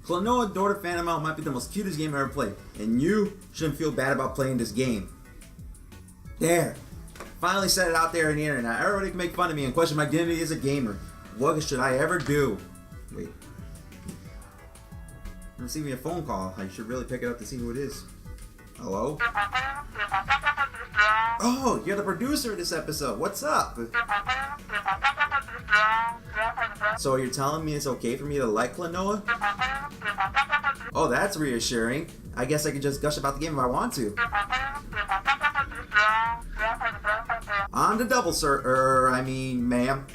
Klonoa Daughter Phantomile might be the most cutest game I've ever played, and you shouldn't feel bad about playing this game. There. Finally said it out there in the internet. Everybody can make fun of me and question my identity as a gamer. What should I ever do? Wait. I'm receiving a phone call. I should really pick it up to see who it is. Hello? Oh, you're the producer of this episode. What's up? So you're telling me it's okay for me to like Klonoa? Oh, that's reassuring. I guess I can just gush about the game if I want to. On the double, sir. Ma'am.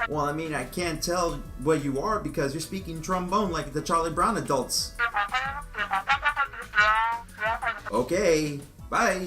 Well, I can't tell what you are because you're speaking trombone like the Charlie Brown adults. Okay, bye.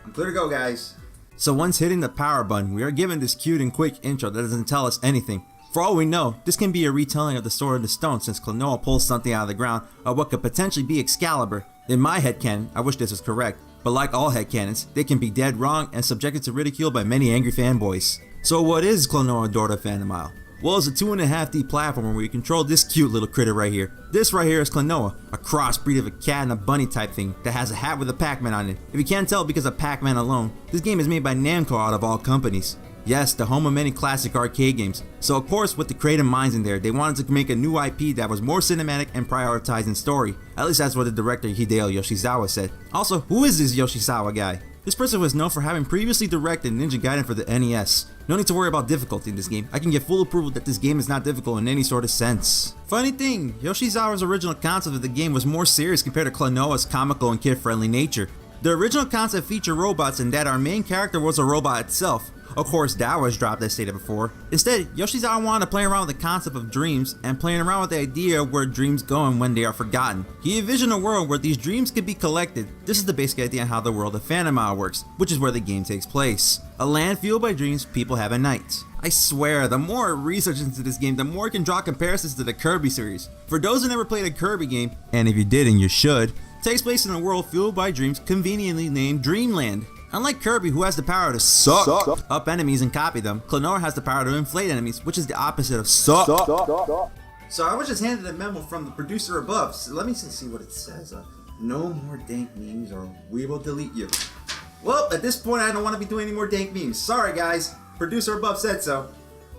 I'm clear to go, guys. So once hitting the power button, we are given this cute and quick intro that doesn't tell us anything. For all we know, this can be a retelling of the Sword in the Stone since Klonoa pulls something out of the ground of what could potentially be Excalibur. In my headcanon, I wish this was correct, but like all headcanons, they can be dead wrong and subjected to ridicule by many angry fanboys. So what is Klonoa Daughter Phantomile? Well, it's a 2.5D platformer where you control this cute little critter right here. This right here is Klonoa, a crossbreed of a cat and a bunny type thing that has a hat with a Pac-Man on it. If you can't tell because of Pac-Man alone, this game is made by Namco out of all companies. Yes, the home of many classic arcade games. So of course, with the creative minds in there, they wanted to make a new IP that was more cinematic and prioritizing story. At least that's what the director Hideo Yoshizawa said. Also, who is this Yoshizawa guy? This person was known for having previously directed Ninja Gaiden for the NES. No need to worry about difficulty in this game. I can get full approval that this game is not difficult in any sort of sense. Funny thing, Yoshizawa's original concept of the game was more serious compared to Klonoa's comical and kid-friendly nature. The original concept featured robots and that our main character was a robot itself. Of course, that was dropped as stated before. Instead, Yoshizawa wanted to play around with the concept of dreams and playing around with the idea of where dreams go and when they are forgotten. He envisioned a world where these dreams could be collected. This is the basic idea on how the world of Phantomile works, which is where the game takes place. A land fueled by dreams people have at night. I swear, the more I research into this game, the more I can draw comparisons to the Kirby series. For those who never played a Kirby game, and if you did and you should, it takes place in a world fueled by dreams conveniently named Dreamland. Unlike Kirby, who has the power to suck up enemies and copy them, Klonoa has the power to inflate enemies, which is the opposite of suck. So I was just handed a memo from the producer above. So let me see what it says. No more dank memes or we will delete you. Well, at this point I don't want to be doing any more dank memes. Sorry guys, producer above said so.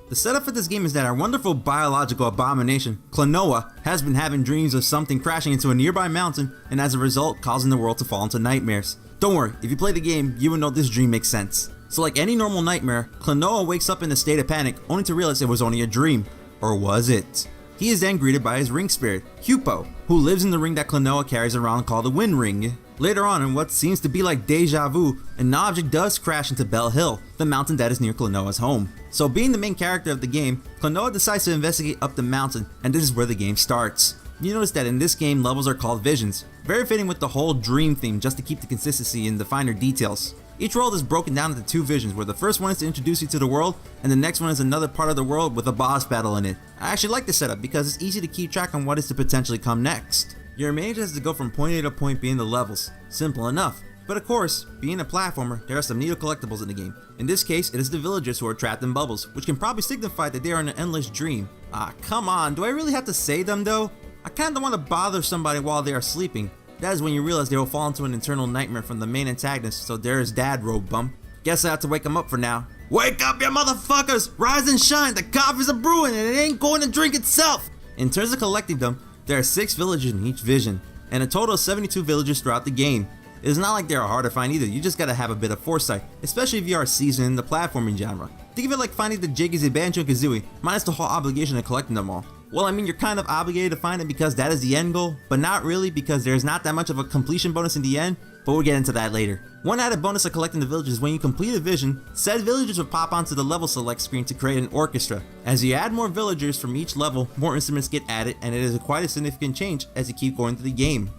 The setup for this game is that our wonderful biological abomination, Klonoa, has been having dreams of something crashing into a nearby mountain and as a result causing the world to fall into nightmares. Don't worry, if you play the game, you will know this dream makes sense. So like any normal nightmare, Klonoa wakes up in a state of panic only to realize it was only a dream. Or was it? He is then greeted by his ring spirit, Hupo, who lives in the ring that Klonoa carries around called the Wind Ring. Later on, in what seems to be like deja vu, an object does crash into Bell Hill, the mountain that is near Klonoa's home. So being the main character of the game, Klonoa decides to investigate up the mountain, and this is where the game starts. You notice that in this game, levels are called visions, very fitting with the whole dream theme just to keep the consistency in the finer details. Each world is broken down into two visions, where the first one is to introduce you to the world, and the next one is another part of the world with a boss battle in it. I actually like this setup because it's easy to keep track on what is to potentially come next. Your mage has to go from point A to point B in the levels. Simple enough. But of course, being a platformer, there are some neat collectibles in the game. In this case, it is the villagers who are trapped in bubbles, which can probably signify that they are in an endless dream. Ah, come on, do I really have to say them though? I kinda want to bother somebody while they are sleeping. That is when you realize they will fall into an eternal nightmare from the main antagonist, so there's Dad, Road Bump. Guess I have to wake him up for now. Wake up, you motherfuckers! Rise and shine, the coffee's a brewing and it ain't going to drink itself! In terms of collecting them, there are 6 villagers in each vision, and a total of 72 villagers throughout the game. It is not like they are hard to find either, you just gotta have a bit of foresight, especially if you are seasoned in the platforming genre. Think of it like finding the Jiggy Banjo-Kazooie, minus the whole obligation of collecting them all. Well, I mean, you're kind of obligated to find it because that is the end goal, but not really because there's not that much of a completion bonus in the end, but we'll get into that later. One added bonus of collecting the villagers is when you complete a vision, said villagers will pop onto the level select screen to create an orchestra. As you add more villagers from each level, more instruments get added, and it is quite a significant change as you keep going through the game.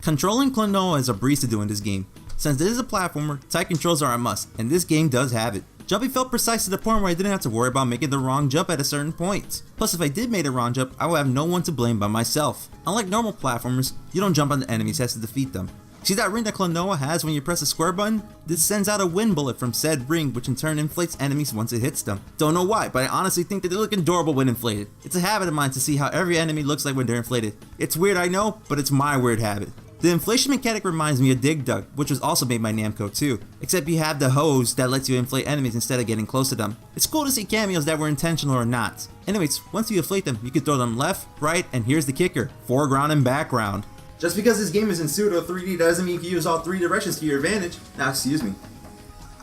Controlling Klonoa is a breeze to do in this game. Since this is a platformer, tight controls are a must, and this game does have it. Jumping felt precise to the point where I didn't have to worry about making the wrong jump at a certain point. Plus, if I did make a wrong jump, I would have no one to blame but myself. Unlike normal platformers, you don't jump on the enemies as to defeat them. See that ring that Klonoa has when you press the square button? This sends out a wind bullet from said ring, which in turn inflates enemies once it hits them. Don't know why, but I honestly think that they look adorable when inflated. It's a habit of mine to see how every enemy looks like when they're inflated. It's weird, I know, but it's my weird habit. The inflation mechanic reminds me of Dig Dug, which was also made by Namco too, except you have the hose that lets you inflate enemies instead of getting close to them. It's cool to see cameos that were intentional or not. Anyways, once you inflate them, you can throw them left, right, and here's the kicker, foreground and background. Just because this game is in pseudo 3D doesn't mean you can use all three directions to your advantage. Now, excuse me.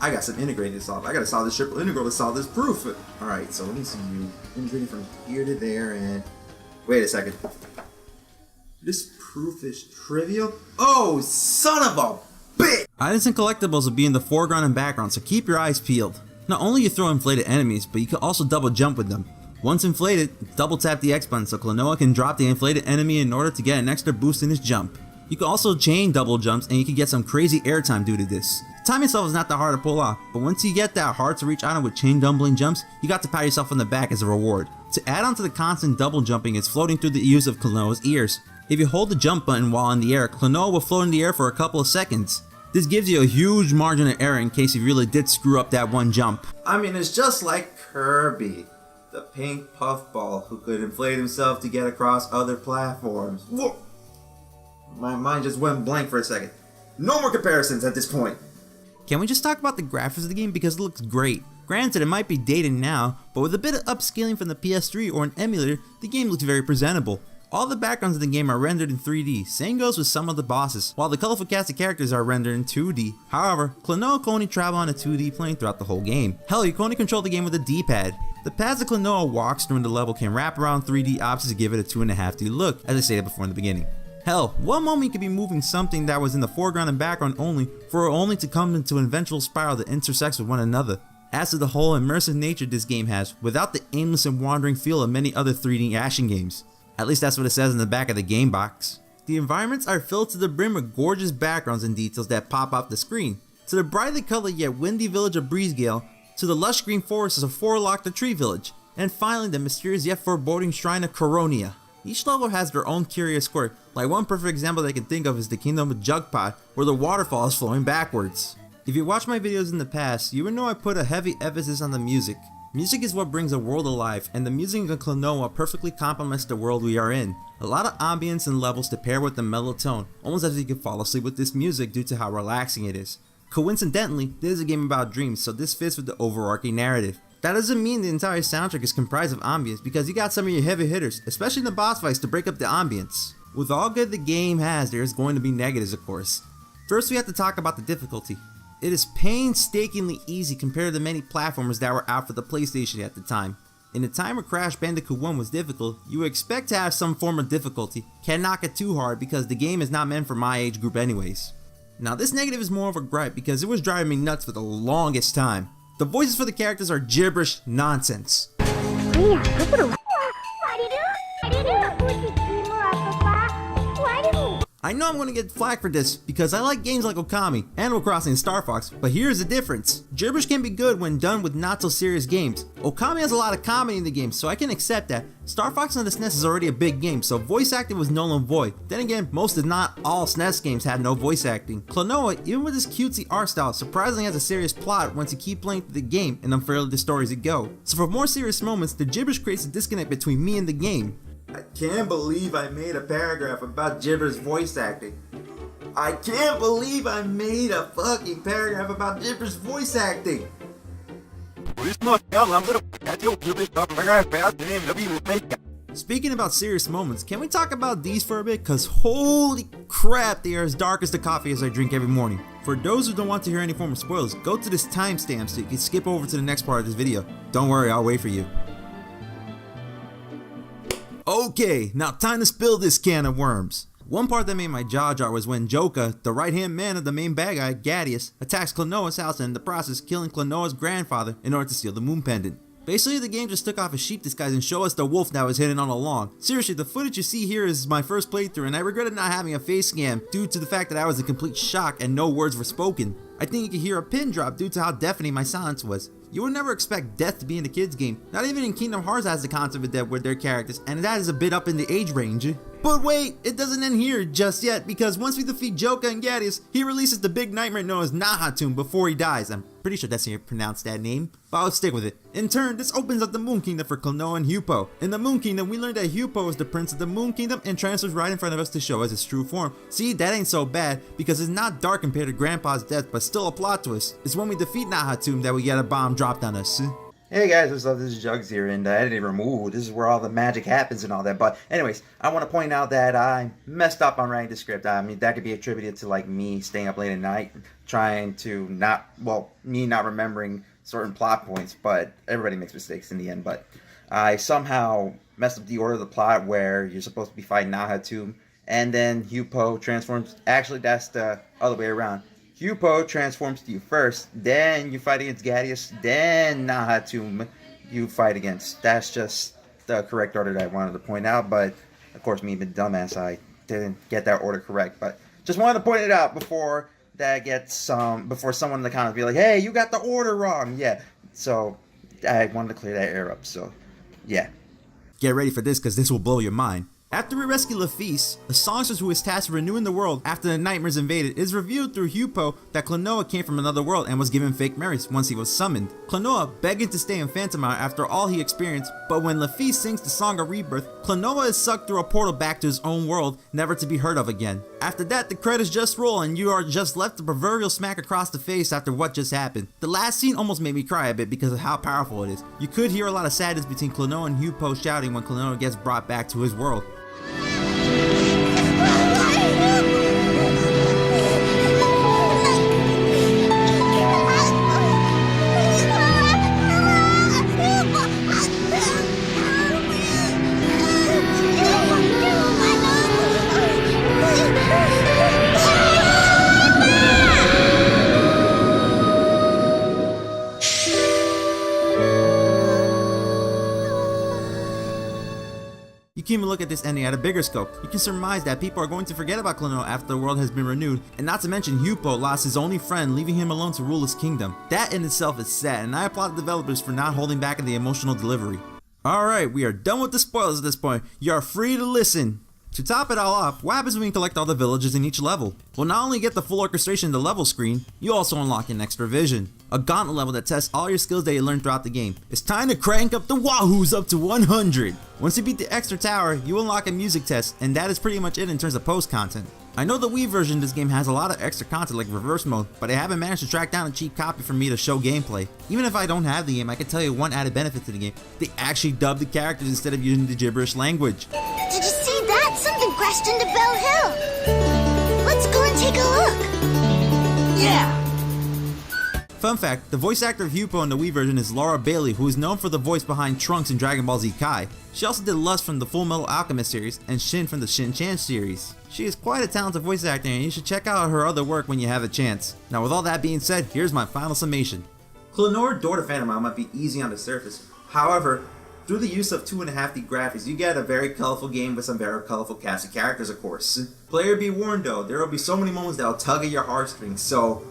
I got some integrating to solve. I gotta solve this triple integral to solve this proof. Alright, so let me see you. Integrating from here to there and... Wait a second. This proof is trivial? Oh, son of a bitch! Items and collectibles will be in the foreground and background, so keep your eyes peeled. Not only you throw inflated enemies, but you can also double jump with them. Once inflated, double tap the X button so Klonoa can drop the inflated enemy in order to get an extra boost in his jump. You can also chain double jumps and you can get some crazy airtime due to this. The time itself is not that hard to pull off, but once you get that hard to reach item with chain doubling jumps, you got to pat yourself on the back as a reward. To add on to the constant double jumping is floating through the use of Klonoa's ears. If you hold the jump button while in the air, Klonoa will float in the air for a couple of seconds. This gives you a huge margin of error in case you really did screw up that one jump. I mean, it's just like Kirby, the pink puffball who could inflate himself to get across other platforms. Whoa! My mind just went blank for a second. No more comparisons at this point. Can we just talk about the graphics of the game because it looks great? Granted, it might be dated now, but with a bit of upscaling from the PS3 or an emulator, the game looks very presentable. All the backgrounds in the game are rendered in 3D, same goes with some of the bosses, while the colorful cast of characters are rendered in 2D. However, Klonoa can only travel on a 2D plane throughout the whole game. Hell, you can only control the game with a D-pad. The paths that Klonoa walks during the level can wrap around 3D objects to give it a 2.5D look, as I stated before in the beginning. Hell, one moment you could be moving something that was in the foreground and background only, for it only to come into an eventual spiral that intersects with one another. As to the whole immersive nature this game has, without the aimless and wandering feel of many other 3D action games. At least that's what it says in the back of the game box. The environments are filled to the brim with gorgeous backgrounds and details that pop off the screen. To the brightly colored yet windy village of Breezegale, to the lush green forests of Forlock the Tree Village, and finally the mysterious yet foreboding shrine of Coronia. Each level has their own curious quirk, like one perfect example that I can think of is the Kingdom of Jugpot, where the waterfall is flowing backwards. If you watched my videos in the past, you would know I put a heavy emphasis on the music. Music is what brings a world alive, and the music in Klonoa perfectly complements the world we are in. A lot of ambience and levels to pair with the mellow tone, almost as if you could fall asleep with this music due to how relaxing it is. Coincidentally, this is a game about dreams, so this fits with the overarching narrative. That doesn't mean the entire soundtrack is comprised of ambience, because you got some of your heavy hitters, especially in the boss fights, to break up the ambience. With all good the game has, there's going to be negatives of course. First we have to talk about the difficulty. It is painstakingly easy compared to the many platformers that were out for the PlayStation at the time. In the time where Crash Bandicoot 1 was difficult, you would expect to have some form of difficulty. Can't knock it too hard because the game is not meant for my age group anyways. Now this negative is more of a gripe because it was driving me nuts for the longest time. The voices for the characters are gibberish nonsense. I know I'm going to get flack for this because I like games like Okami, Animal Crossing, and Star Fox, but here's the difference. Gibberish can be good when done with not so serious games. Okami has a lot of comedy in the game, so I can accept that. Star Fox on the SNES is already a big game, so voice acting was null and void. Then again, most if not all SNES games had no voice acting. Klonoa, even with its cutesy art style, surprisingly has a serious plot once you keep playing through the game and unfairly the stories it go. So for more serious moments, the gibberish creates a disconnect between me and the game. I can't believe I made a paragraph about gibberish voice acting. I can't believe I made a fucking paragraph about gibberish voice acting. Speaking about serious moments, can we talk about these for a bit? Cause holy crap, they are as dark as the coffee as I drink every morning. For those who don't want to hear any form of spoilers, go to this timestamp so you can skip over to the next part of this video. Don't worry, I'll wait for you. Okay, now time to spill this can of worms. One part that made my jaw drop was when Joka, the right-hand man of the main bad guy, Gadius, attacks Klonoa's house and in the process killing Klonoa's grandfather in order to steal the moon pendant. Basically, the game just took off a sheep disguise and showed us the wolf that was hidden all along. Seriously, the footage you see here is my first playthrough, and I regretted not having a face cam due to the fact that I was in complete shock and no words were spoken. I think you could hear a pin drop due to how deafening my silence was. You would never expect death to be in a kid's game. Not even in Kingdom Hearts has the concept of death with their characters, and that is a bit up in the age range. But wait, it doesn't end here just yet, because once we defeat Joka and Ghadius, he releases the big nightmare known as Nahatum before he dies. I'm pretty sure that's how you pronounce that name, but I'll stick with it. In turn, this opens up the Moon Kingdom for Klonoa and Hupo. In the Moon Kingdom, we learned that Hupo is the prince of the Moon Kingdom and transfers right in front of us to show us his true form. See, that ain't so bad, because it's not dark compared to Grandpa's death, but still a plot twist. It's when we defeat Nahatum that we get a bomb dropped on us. Hey guys, what's up? This is Jugs here, and I didn't even remove. This is where all the magic happens and all that. But anyways, I want to point out that I messed up on writing the script. I mean, that could be attributed to like me staying up late at night, trying to me not remembering certain plot points. But everybody makes mistakes in the end. But I somehow messed up the order of the plot where you're supposed to be fighting Nahatum, and then Hupo transforms. Actually, that's the other way around. Hupo transforms to you first, then you fight against Ghadius, then Nahatum you fight against. That's just the correct order that I wanted to point out, but of course me being dumbass, I didn't get that order correct. But just wanted to point it out before that gets before someone in the comments be like, hey, you got the order wrong. Yeah, so I wanted to clear that error up, so yeah. Get ready for this, because this will blow your mind. After we rescue Laphise, the songstress who is tasked with renewing the world after the nightmares invaded, it is revealed through Hupo that Klonoa came from another world and was given fake memories once he was summoned. Klonoa begging to stay in Phantomile after all he experienced, but when Laphise sings the song of rebirth, Klonoa is sucked through a portal back to his own world, never to be heard of again. After that, the credits just roll and you are just left the proverbial smack across the face after what just happened. The last scene almost made me cry a bit because of how powerful it is. You could hear a lot of sadness between Klonoa and Hupo shouting when Klonoa gets brought back to his world. You can even look at this ending at a bigger scope. You can surmise that people are going to forget about Klonoa after the world has been renewed, and not to mention Hupo lost his only friend, leaving him alone to rule his kingdom. That in itself is sad, and I applaud the developers for not holding back in the emotional delivery. Alright, we are done with the spoilers at this point. You are free to listen. To top it all off, what happens when you collect all the villages in each level? Well, not only get the full orchestration of the level screen, you also unlock an extra vision. A gauntlet level that tests all your skills that you learned throughout the game. It's time to crank up the wahoos up to 100! Once you beat the extra tower, you unlock a music test, and that is pretty much it in terms of post content. I know the Wii version of this game has a lot of extra content like reverse mode, but I haven't managed to track down a cheap copy for me to show gameplay. Even if I don't have the game, I can tell you one added benefit to the game. They actually dubbed the characters instead of using the gibberish language. Did you see that? Something crashed into Bell Hill. Let's go and take a look. Yeah. Fun fact, the voice actor of Hupo in the Wii version is Laura Bailey, who is known for the voice behind Trunks in Dragon Ball Z Kai. She also did Lust from the Full Metal Alchemist series and Shin from the Shin-Chan series. She is quite a talented voice actor, and you should check out her other work when you have a chance. Now with all that being said, here's my final summation. Klonoa Door to Phantomile might be easy on the surface. However, through the use of 2.5D graphics, you get a very colorful game with some very colorful cast of characters, of course. Player be warned though, there will be so many moments that will tug at your heartstrings, so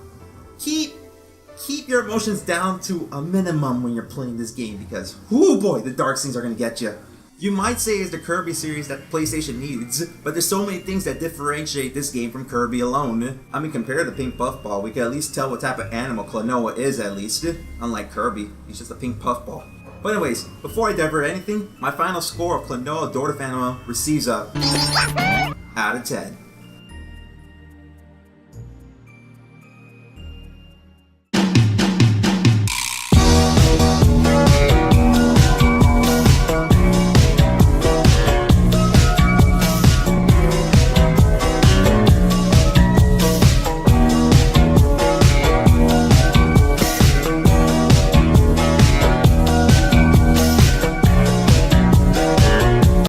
keep your emotions down to a minimum when you're playing this game, because whoo boy, the dark scenes are gonna get you. You might say it's the Kirby series that PlayStation needs, but there's so many things that differentiate this game from Kirby alone. I mean, compared to Pink Puffball, we can at least tell what type of animal Klonoa is at least. Unlike Kirby, he's just a pink puffball. But anyways, before I divert anything, my final score of Klonoa Door to Phantomile receives a out of 10.